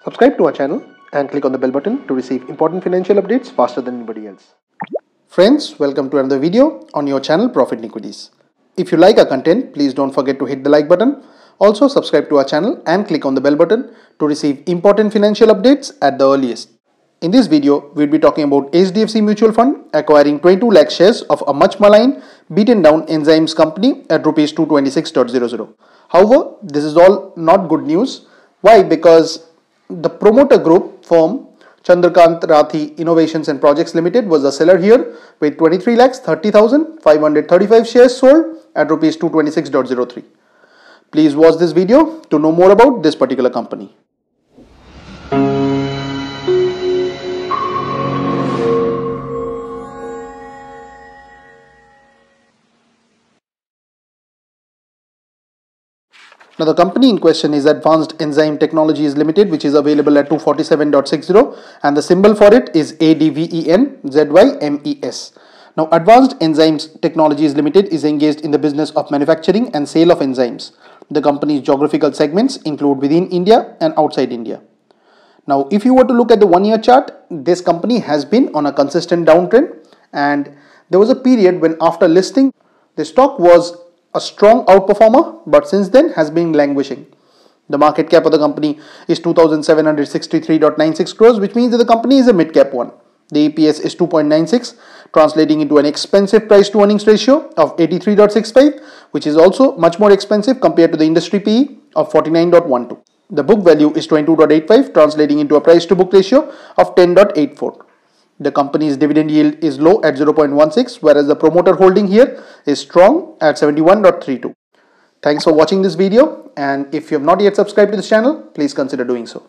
Subscribe to our channel and click on the bell button to receive important financial updates faster than anybody else. Friends, welcome to another video on your channel Profit and Equities. If you like our content, please don't forget to hit the like button. Also subscribe to our channel and click on the bell button to receive important financial updates at the earliest. In this video, we'll be talking about HDFC Mutual Fund acquiring 22 lakh shares of a much maligned, beaten down enzymes company at rupees 226.00. However, this is all not good news. Why? Because the promoter group firm Chandrakant Rathi Innovations and Projects Limited was the seller here with 23,30,535 shares sold at rupees 226.03. Please watch this video to know more about this particular company. Now the company in question is Advanced Enzyme Technologies Limited, which is available at 247.60, and the symbol for it is ADVENZYMES. Now Advanced Enzymes Technologies Limited is engaged in the business of manufacturing and sale of enzymes. The company's geographical segments include within India and outside India. Now if you were to look at the 1-year chart, this company has been on a consistent downtrend, and there was a period when after listing, the stock was a strong outperformer, but since then has been languishing. The market cap of the company is 2,763.96 crores, which means that the company is a mid-cap one. The EPS is 2.96, translating into an expensive price to earnings ratio of 83.65, which is also much more expensive compared to the industry PE of 49.12. The book value is 22.85, translating into a price to book ratio of 10.84. The company's dividend yield is low at 0.16, whereas the promoter holding here is strong at 71.32. Thanks for watching this video, and if you have not yet subscribed to this channel, please consider doing so.